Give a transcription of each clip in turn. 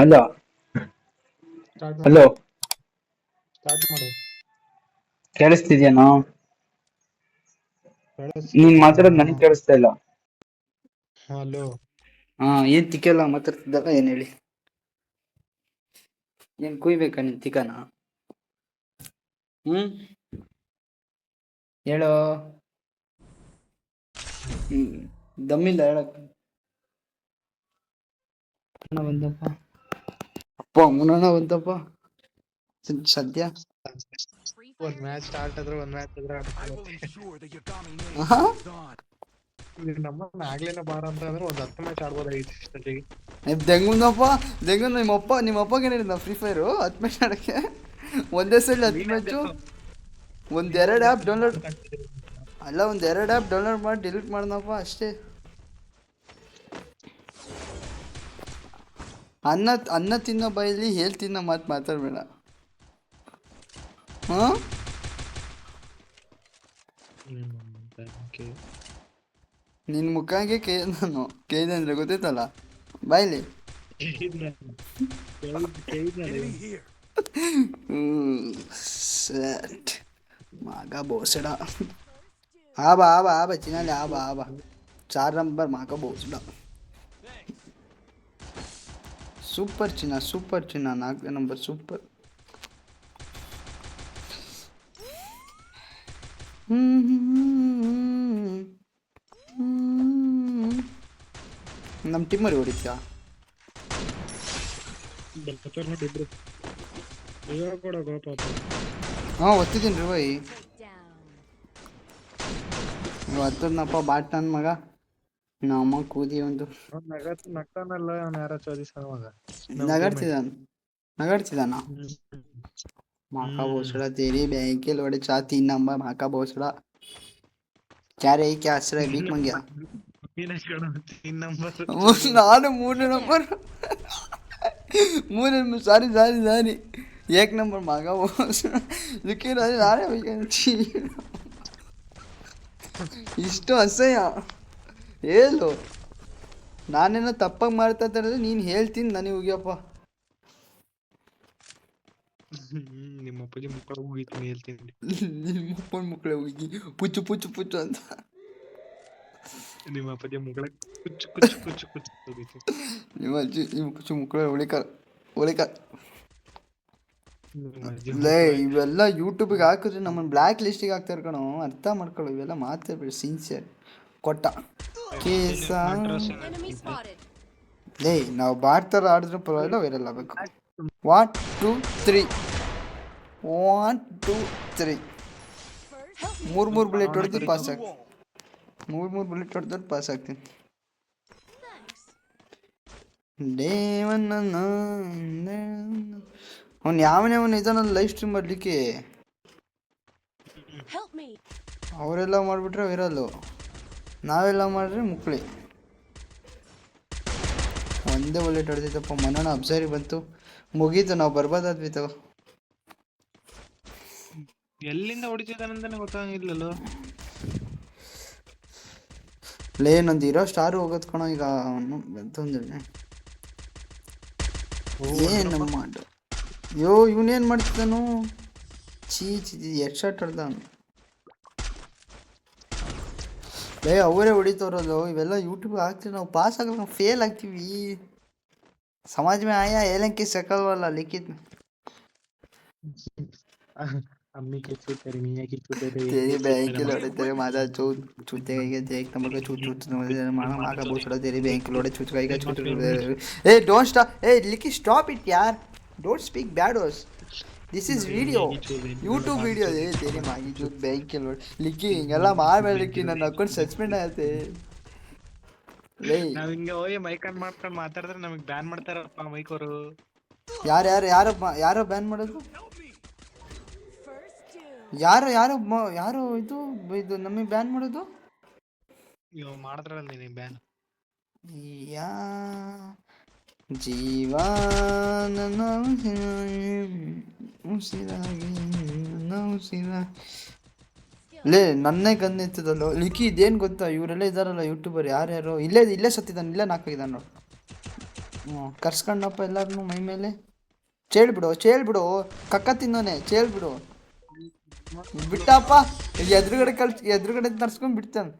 ಅಲ್ಲ. ಸ್ಟಾರ್ಟ್ ಮಾಡು. Hello, start ಮಾಡು. ಕೇಳಿಸ್ತಿದ್ಯಾನೋ? ನೀನ್ ಕೇಳಿಸ್ತಿದೆ ಮಾತಾಡೋದು ನನಗ್ ಕೇಳಿಸ್ತಾ ಇಲ್ಲ. ಹಲೋ. ಏನ್ ತಿಕ್ಕೆಲ್ಲ ಮಾತಾಡ್ತಿದ್ದಲ್ಲ, ಏನ್ ಹೇಳಿ? ಏನ್ ಕುಯ್ಬೇಕಾ ನಿನ್ ತಿಕ್ಕನ? ಹೇಳೋ. ದಮ್ಮಿಲ್ಲ ಹೇಳಕ್. ಬಂದಪ್ಪ ಅಪ್ಪ ಮುನನ ಬಂದಪ್ಪ ಸದ್ಯ. ಒಂದ್ ಮ್ಯಾಚ್ ಸ್ಟಾರ್ಟ್ ಆದ್ರೆ ಒಂದ್ ಮ್ಯಾಚ್ ಆದ್ರೆ ನಮ್ಮನ್ನ ಆಗ್ಲೇನ ಬಾರ ಅಂತ ಅಂದ್ರೆ ಒಂದ್ 10 ಮ್ಯಾಚ್ ಆಡ್ಬೋದಾಗಿತ್ತು ಇಷ್ಟೊತ್ತಿಗೆ. ದೆಂಗುಂದಪ್ಪ ದೆಂಗು ನಿಮ್ಮಪ್ಪಗೆ ಹೇಳಿದ ಫ್ರೀ ಫೈರ್ 10 ಮ್ಯಾಚ್ ಆಡಕ್ಕೆ. ಒಂದೇ ಸಲ 10 ಮ್ಯಾಚು. ಒಂದೆರಡು ಆ್ಯಪ್ ಡೌನ್ಲೋಡ್ ಅಲ್ಲ, ಒಂದೆರಡು ಆ್ಯಪ್ ಡೌನ್ಲೋಡ್ ಮಾಡಿ ಡಿಲೀಟ್ ಮಾಡ್ದಪ್ಪ ಅಷ್ಟೇ. ಅನ್ನ ತಿನ್ನೋ ಬಾಯಲ್ಲಿ ಹೇಳ್ ತಿನ್ನೋ ಮಾತು ಮಾತಾಡಬೇಡ. ನಿನ್ನ ಮುಖಾಗೆ ನಾನು ಕೇಳಿದೆ ಅಂದ್ರೆ ಗೊತ್ತೈತಲ್ಲ ಬಾಯ್ಲಿ. मागा भोसड़ा आबा आबा आबा चिनाले आबा आबा 4 नंबर मागा भोसड़ा सूपर चिना 4 नंबर सूपर. ನಮ್ಮ ಟೀಮಲ್ಲಿ ಹೊಡಿತ್ಯಾ? ಒತ್ತಿದ್ದೀನಿ ರೀ ಬೈ. ಒತ್ತದ್ನಪ್ಪ ಬಾಟ್ ನನ್ನ ಮಗ. ನಮ್ಮ ಕೂದಿ ಒಂದು ನಗ್ತಾನಲ್ಲ ಅವ್ನು ಯಾರ ಚೋದಿಸೋವಾಗ नगड़ತಿದಾನ माका भोसड़ा तेरी बैंक के लोड़े 3 नंबर माका भोसड़ा. क्या रे क्या आश्रय भीख मंग्या? ನಾನು 3 ನಂಬರ್ ಸಾರಿ ಸಾರಿ ಸಾರಿ 1 ನಂಬರ್ ಮಾಗ ನಾನೇ ಇಷ್ಟು ಅಸಹ್ಯ ಹೇಳು. ನಾನೇನೋ ತಪ್ಪಾಗಿ ಮಾಡ್ತಾ ಇದ್ದಾರೆ, ನೀನು ಹೇಳ್ತೀನಿ ನನಗೆ ಹೋಗ್ಯಪ್ಪ. ನಿಮ್ಮ ಅಪ್ಪಾಜಿ ಮಕ್ಕಳು ಹೋಗಿತೀನಿ ಹೇಳ್ತೀನಿ. ನಿಮ್ಮಪ್ಪನ ಮಕ್ಕಳೇ ಹೋಗಿ ಪುಚ್ಚು ಪುಚ್ಚು ಪುಚ್ಚು ಅಂತ. ನಿಮ್ಮ ಅಪ್ಪಾಜಿ ಮಕ್ಕಳ ಕುಚ್ಚು ಕುಚ್ಚು ಕುಚ್ಚು ಕುಚ್ಚು ಹೋಗಿತ್ತು. ನಿಮ್ಮ ಅಜ್ಜಿ ನಿಮ್ಮ ಕುಚ್ಚು ಮಕ್ಕಳೇ ಒಳಿಕ ಲೇ. ಇವೆಲ್ಲ ಯೂಟ್ಯೂಬಿಗೆ ಹಾಕಿದ್ರೆ ನಮ್ಮನ್ನು ಬ್ಲ್ಯಾಕ್ ಲಿಸ್ಟಿಗೆ ಹಾಕ್ತಾರೆ ಕಣೋ. ಅರ್ಥ ಮಾಡ್ಕೊಳ್ಳೋ, ಇವೆಲ್ಲ ಮಾತಾಡ್ಬೇಡಿ. ಸಿನ್ಸಿಯರ್ ಕೊಟ್ಟ ಕೇಸ. ಲೇ, ನಾವು ಬಾಡ್ತಾರ ಆಡಿದ್ರೆ ಪರವಾಗಿಲ್ಲ, ವೈರಲ್ ಆಗಬೇಕು. 1 2 3 1 2 3 3 ಬುಲೆಟ್ ಹೊಡೆದು ಪಾಸ್ ಆಗ್ತೀನಿ. 3 ಬುಲೆಟ್ ಹೊಡೆದ್ರೆ ಪಾಸ್ ಆಗ್ತೀನಿ. ಅವ್ನು ಯಾವನೇ ಇದನ್ನ ಲೈವ್ ಸ್ಟ್ರೀಮ್ ಮಾಡಲಿಕ್ಕೆ ಅವರೆಲ್ಲ ಮಾಡಿಬಿಟ್ರೆ ವೈರಲ್ಲು, ನಾವೆಲ್ಲ ಮಾಡಿದ್ರೆ ಮುಕ್ಳಿ. ಒಂದೇ ಬುಲೆಟ್ ಹೊಡೆದಿದ್ದಪ್ಪ. ಮನೋಣ ಅಬ್ಸರಿ ಬಂತು, ಮುಗೀತು, ನಾವು ಬರ್ಬೋದಾದ್ವಿ ತಗೋ. ಎಲ್ಲಿಂದ ಹೊಡಿತಿದ್ದಾನಂತಾನೆ ಗೊತ್ತಾಗಿರ್ಲಿಲ್ಲ. ಲೇ, ನಂದು ಇರೋ ಸ್ಟಾರ್ ಹೋಗೋದು ಕಣೋ ಈಗ. ಅವನು ಬಂತಂದ್ರೆ ಏನು ಮಾಡು. ಇವನೇನು ಮಾಡ್ತಿದ್ದಾನು? ಚೀ ಎಷ್ಟು ಶಾಟ್ ಹೊಡೆದ ಅವನು. ಲೇ, ಅವರೇ ಹೊಡಿತವ್ರಲ್ಲ. ಇವೆಲ್ಲ ಯೂಟ್ಯೂಬ್ ಹಾಕ್ತೀವಿ, ನಾವು ಪಾಸ್ ಆಗಲ್ಲ, ನಾವು ಫೇಲ್ ಆಗ್ತೀವಿ. समाज में आया एलन की शकल वाला लिखित अम्मी की चूत तेरी मियां की चूत तेरी बहन के लोड़े तेरे माता चूत चूते गई देख नंबर का चूत चूत माना माँ का भोसड़ा तेरी बहन के लोड़े चूत गई का चूत. ए डोंट स्टॉप. ए लिखी स्टॉप इट यार. Don't speak bad words. This is video, YouTube video. ए तेरी माँ की चूत बहन के लोड़े लिखी ಹಿಂಗೆಲ್ಲ ಮಾಡಬೇಡಿ. ನನ್ನ ಅಕೌಂಟ್ ಸಸ್ಪೆಂಡ್ ಆಗುತ್ತೆ. ನಾವ್ ಹಿಂಗೆ ಹೋಗಿ ಮೈಕ್ ಆನ್ ಮಾಡ್ಕೊಂಡು ಮಾತಾಡಿದ್ರೆ ನಮಗೆ ಬ್ಯಾನ್ ಮಾಡ್ತಾರಪ್ಪ ಮೈಕ್ ಅವರು. ಯಾರೋ ಬ್ಯಾನ್ ಮಾಡೋದು? ಯಾರು ಯಾರು ಯಾರು ಇದು ಇದು ನಮಗೆ ಬ್ಯಾನ್ ಮಾಡೋದು? ನೀವು ಮಾಡಿದ್ರಲ್ಲ ನೀನು ಬ್ಯಾನ್. ಯಾ ಜೀವನ ಲೇ, ನನ್ನೇ ಗನ್ ಎತ್ತದಲ್ಲೋ ಲಿಕ್ಕಿ. ಇದೇನು ಗೊತ್ತಾ, ಇವರೆಲ್ಲ ಇದಾರಲ್ಲ ಯೂಟ್ಯೂಬರ್, ಯಾರ್ಯಾರೋ ಇಲ್ಲೇ ಸತ್ತಿದ್ದಾನೆ, ಇಲ್ಲೇ ನಾಲ್ಕಾಗಿದ್ದಾನೆ ನೋಡು. ಕರ್ಸ್ಕೊಂಡಪ್ಪ ಎಲ್ಲಾರನು ಮೈ ಮೇಲೆ. ಚೇಳ್ಬಿಡು ಕಕ್ಕ ತಿನ್ನೋನೆ, ಚೇಳ್ಬಿಡು. ಬಿಟ್ಟಪ್ಪ, ಎದುರುಗಡೆ ತರ್ಸ್ಕೊಂಡ್ ಬಿಡ್ತಾನೆ.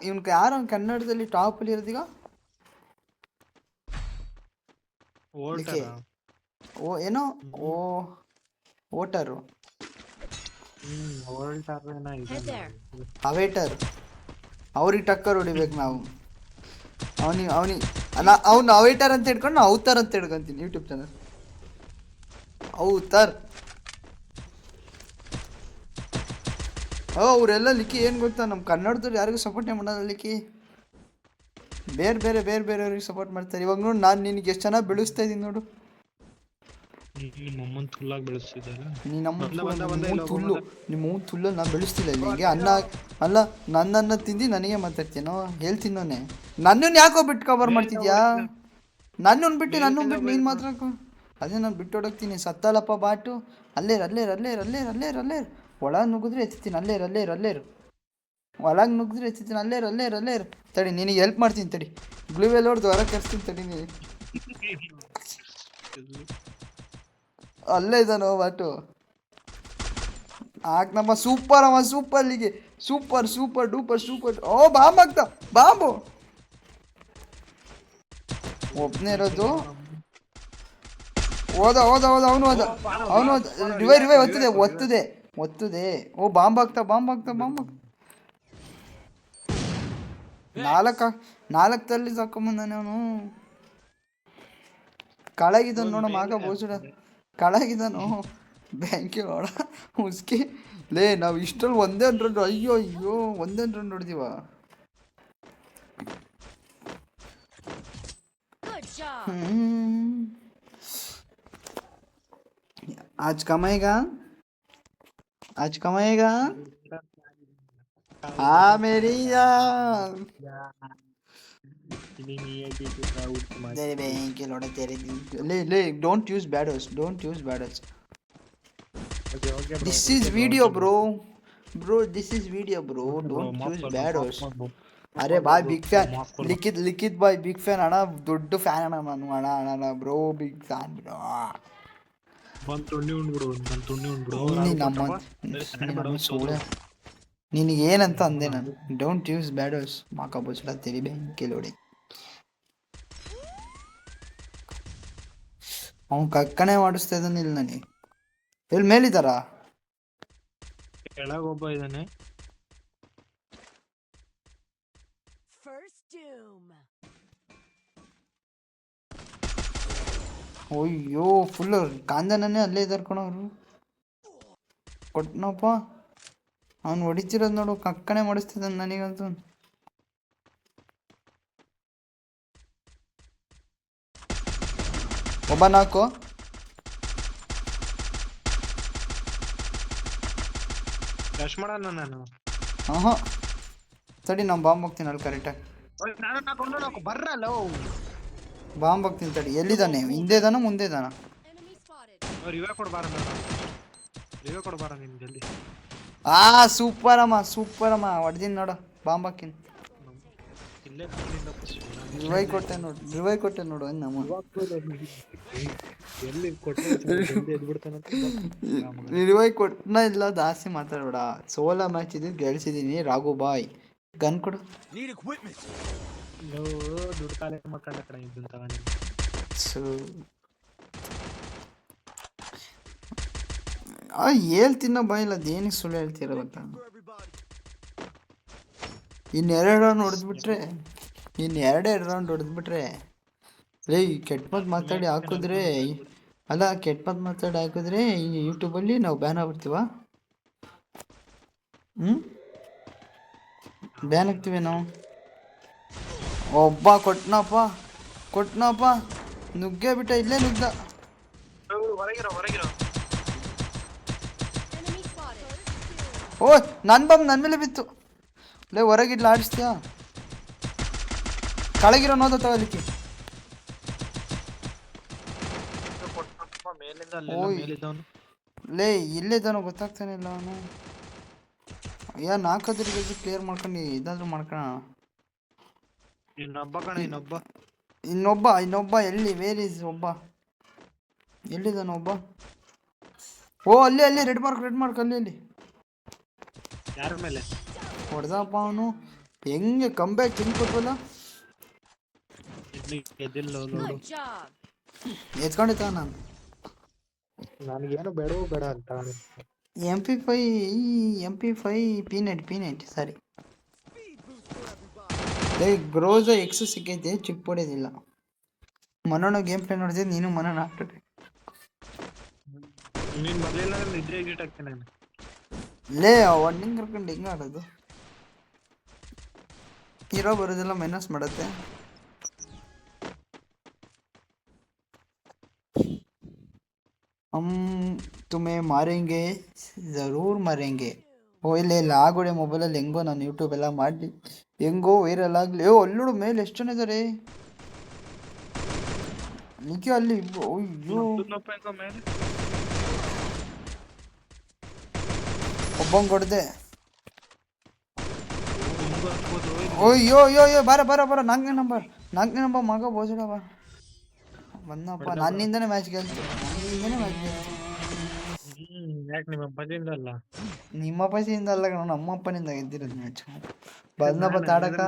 ಇವ್ನ ಯಾರು ಕನ್ನಡದಲ್ಲಿ ಟಾಪ್ ಅಲ್ಲಿ ಇರೋದೀಗ? ಏನೋ ವೋಟರು ಅವೇಟರ್. ಅವ್ರಿಗೆ ಟಕ್ಕರ್ ಹೊಡಿಬೇಕು ನಾವು. ಅವ್ನು ಅವೇಟರ್ ಅಂತ ಹಿಡ್ಕೊಂಡು ನಾವು ಅವತಾರ್ ಅಂತ ಹಿಡ್ಕೊಂತೀನಿ ಯೂಟ್ಯೂಬ್ ಚಾನಲ್. ಅವತಾರ್. ಅವರೆಲ್ಲ ಲಿಕ್ಕಿ ಏನು ಗೊತ್ತಾ, ನಮ್ಮ ಕನ್ನಡದವ್ರು ಯಾರಿಗೂ ಸಪೋರ್ಟೇ ಮಾಡೋಲ್ಲ ಲಿಕ್ಕಿ. ಬೇರೆಯವ್ರಿಗೆ ಸಪೋರ್ಟ್ ಮಾಡ್ತಾರೆ. ಇವಾಗ ನೋಡು, ನಾನು ನಿನಗೆ ಎಷ್ಟು ಚೆನ್ನಾಗಿ ಬೆಳೆಸ್ತಾ ಇದ್ದೀನಿ ನೋಡು. ನಿಮ್ಮಮ್ಮನ ತುಲ್ಲಾಗಿ ಬೆಳೆಸ್ತಿದ್ದಲ್ಲ. ನಿಮ್ಮ ತುಲ್ಲು ನಾನು ಬೆಳೆಸ್ತಿಲ್ಲ ನಿಮಗೆ. ಅಲ್ಲ ನನ್ನನ್ನು ತಿಂದು ನನಗೆ ಮಾತಾಡ್ತೀನೋ? ಹೇಳ್ತೀನೋನೆ. ನನ್ನನ್ನು ಯಾಕೋ ಬಿಟ್ಟು ಕವರ್ ಮಾಡ್ತಿದ್ಯಾ? ನನ್ನನ್ನು ಬಿಟ್ಟು ನೀನು ಮಾತ್ರ. ಅದೇ ನಾನು ಬಿಟ್ಟು ಹೊಡೋಗ್ತೀನಿ. ಸತ್ತಲ್ಲಪ್ಪ ಬಾಟು. ಅಲ್ಲೇರು ಒಳಗೆ ನುಗ್ಗಿದ್ರೆ ಎತ್ತೀನಿ. ಅಲ್ಲೇರು ಒಳಗೆ ನುಗ್ಗಿದ್ರೆ ಎತ್ತೀನಿ. ಅಲ್ಲೇರು ತಡಿ, ನಿನಗೆ ಹೆಲ್ಪ್ ಮಾಡ್ತೀನಿ ತಡಿ. ಗ್ಲೂವೆಲ್ ಹೊಡೆದು ಹೊರಗೆ ಕರ್ಸ್ತೀನಿ ತಡಿ. ನೀನು ಅಲ್ಲೇ ಇದ್ದಾನೋ ಬಾಟು. ನಮ್ಮ ಸೂಪರ್ ಅಲ್ಲಿಗೆ. Super duper. ಬಾಂಬ್ ಆಗ್ತಾ, ಬಾಂಬು ಒಬ್ಬನೇ ಇರೋದು. ಹೋದ ಅವನು ರಿವೈ ಒತ್ತದೆ. ಬಾಂಬ್ ಆಗ್ತಾ. ನಾಲ್ಕಲ್ಲಿ ಸಾಕೊಂಬಂದಾನೆ ಅವನು. ಕಳಗಿದ್ದಾನು ನೋಡ ಮಗ ಬೋಸುಡ. ಕಳಗಿದ್ದಾನು ಬ್ಯಾಂಕಿ ನೋಡ ಉಸ್ಕಿ. ನಾವು ಇಷ್ಟರಲ್ಲಿ ಒಂದೇ ರನ್. ಅಯ್ಯೋ ಒಂದೇ ರನ್ ಹೊಡೆದಿವ. आज कमाएगा हाँ मेरी जान. तेरे बैंक के लौड़े तेरे ले don't use bad words. This is video bro. This is video bro. Don't use bad words. अरे भाई बिग फैन लिखित भाई बिग फैन ಅಣ್ಣ. ದೊಡ್ಡ ಫ್ಯಾನ್ ಅಣ್ಣ ನಾನು. ಅಣ್ಣ ಬ್ರೋ ಬಿಗ್ ಫ್ಯಾನ್ ಬ್ರೋ. ನಿನಗೆ ಏನಂತ ಅಂದೆ ನಾನು? Don't use bad words. ಮಾಕ ಬೋಚಡ ತೆರಿ ಬ್ಯಾಂಕ್ ಲೋಡಿ. ಅವನು ಕಕ್ಕಣೆ ಮಾಡಿಸ್ತಾ ಇದ್ದಾನಿಲ್ಲ ನನಗೆ. ಎಲ್ಲಿ ಮೇಲಿದ್ದಾರಾ? ಕೆಳಗೊಬ್ಬ ಇದ್ದಾನೆ. ಅಯ್ಯೋ ಫುಲ್ ಕಾಂದನೇ ಅಲ್ಲೇ ಇದ್ದಾರೆ ಕಣವರು. ಕೊಟ್ಟನಪ್ಪ. ಅವ್ನು ಹೊಡಿತಿರೋದು ನೋಡು, ಕಕ್ಕಣೆ ಮಾಡಿಸ್ತಿದ್ದಾನೆ ನನಗಂತೂ. ಒಬ್ಬ ನಾಲ್ಕು. ತಡಿ, ನಾವು ಬಾಂಬ್ ಹೋಗ್ತೀನಿ ಅಲ್ಲಿ ಕರೆಕ್ಟಾಗಿ. ಬಾಂಬ್ ಹೋಗ್ತೀನಿ ತಡಿ. ಎಲ್ಲಿದ್ದಾನೆ? ಹಿಂದೆ ಇದಾನ ಮುಂದೆ ಇದಾನ? ಸೂಪರ್ ಅಮ್ಮ ಹೊಡ್ದೀನಿ ನೋಡು. ಬಾಂಬ್ ಹಾಕಿನಿ. ರಿವೈ ಕೊಟ್ಟೆ ನೋಡು. ರಿವೈ ಕೊಟ್ಟನ ಇಲ್ಲ, ಜಾಸ್ತಿ ಮಾತಾಡ್ಬೇಡ. ಸೋಲೋ ಮ್ಯಾಚ್ ಇದ್ದು ಗೆಲ್ಸಿದೀನಿ. ರಾಘು ಬಾಯ್ ಗನ್ ಕೊಡು. ಹೇಳ್ತೀನೋ ಬಾಯಿಲ್ಲ, ಅದೇನಿಗೆ ಸುಳ್ಳು ಹೇಳ್ತೀರ ಗೊತ್ತಾ? ಇನ್ನೆರಡು ರೌಂಡ್ ಹೊಡೆದ್ಬಿಟ್ರೆ ರೇ ಕೆಟ್ಟ ಮಾತಾಡಿ ಹಾಕಿದ್ರೆ ಯೂಟ್ಯೂಬಲ್ಲಿ ನಾವು ಬ್ಯಾನ್ ಆಗ್ಬಿಡ್ತೀವ. ಬ್ಯಾನ್ ಆಗ್ತೀವಿ ನಾವು. ಒಬ್ಬ ಕೊಟ್ನಪ್ಪ ನುಗ್ಗೇ ಬಿಟ್ಟ. ಇಲ್ಲೇ ನುಗ್ದ. ನನ್ನ ಬಾಂಬ್ ನನ್ನ ಮೇಲೆ ಬಿತ್ತು. ಲೇ ಹೊರಗಿಡ್ಲ ಆಡಿಸ್ತೀಯ? ಕೆಳಗಿರೋ ನೋದ ತಗೊಲಿಕ್ಕೆ. ಲೇ ಇಲ್ಲಿದ್ದಾನೋ ಗೊತ್ತಾಗ್ತಾನೆ ಇಲ್ಲ ಅವನು. ನಾಲ್ಕದ್ರ ಕ್ಲಿಯರ್ ಮಾಡ್ಕೊಂಡು ಇದಾದ್ರೂ ಮಾಡ್ಕೊಳ. ಇನ್ನೊಬ್ಬ ಕಣ ಇನ್ನೊಬ್ಬ ಇನ್ನೊಬ್ಬ ಎಲ್ಲಿ ವೇರ್ ಇಸ್ ಒಬ್ಬ ಎಲ್ಲಿದ್ದಾನ ಒಬ್ಬ ಓ ಅಲ್ಲಿ ರೆಡ್ ಮಾರ್ಕ್ ಅಲ್ಲಿ ಯಾರ ಮೇಲೆ ಹೊಡೆದಪ್ಪ ಅವನು ಹೆಂಗೆ ಕಂಬ್ಯಾಕ್ ಹೆಂಗ್ ಕೊಟ್ವಲ್ಲ ಗೆದ್ದಿಲ್ಲ ನೋಡು ಎತ್ಕೊಂಡಿತ್ತ ನಾನು ನನಗೇನು ಬೇಡವೂ ಬೇಡ ಅಂತ MP5 ಪೀನೆಟ್ ಸಾರಿ ಗ್ರೋಸ ಎಕ್ಸ್ ಸಿಕ್ಕೈತೆ ಚಿಪ್ ಹೊಡೆದಿಲ್ಲ ಮನೋಣ ಗೇಮ್ ಪ್ಲೇ ನೋಡಿದ್ರೆ ನೀನು ಮನೋಣ ಆಗ್ತದೆ ನೀನ್ ಬರ್ಲಿಲ್ಲ ಅಂದ್ರೆ ನಿದ್ರೆ ಎಕ್ಸಿಟ್ ಆಗ್ತೇನೆ ನಾನು ಲೇ ಹಿಂಗ್ ಕರ್ಕೊಂಡು ಹೆಂಗ ಆಡೋದು ಹೀರೋ ಬರೋದೆಲ್ಲ ಮೈನಸ್ ಮಾಡತ್ತೆ हम तुम्हें मारेंगे जरूर मारेंगे ಓ ಇಲ್ಲ ಆಗೋಡೆ ಮೊಬೈಲಲ್ಲಿ ಹೆಂಗೋ ನಾನು ಯೂಟ್ಯೂಬ್ ಎಲ್ಲ ಮಾಡಿ ಹೆಂಗೋ ವೈರಲ್ ಆಗಲಿ ಓ ಅಲ್ಲೋಡು ಮೇಲೆ ಎಷ್ಟು ಜನ ಇದ್ದಾರೆ ನಿಖಿ ಅಲ್ಲಿ ಅಯ್ಯೋ ಒಬ್ಬಂಗ್ ಕೊಡ್ದೆ ಅಯ್ಯೋ ಬರ ನಾಲ್ಕನೇ ನಂಬರ್ ಮಗ ಬೋಸಡ ಬಾ ಬಂದಪ್ಪ ನನ್ನಿಂದನೇ ಮ್ಯಾಚ್ ಗೆಲ್ತು ಯಾಕೆ ನಿಮ್ಮ ಅಪ್ಪದಿಂದ ಅಲ್ಲ ನಿಮ್ಮ ಪಸಿಯಿಂದ ಅಲ್ಲ ಕಣ ನಮ್ಮ ಅಪ್ಪನಿಂದ ಗೆದ್ದಿರೋದು ಮ್ಯಾಚ್ ಬಂದಪ್ಪ ತಾಡಕ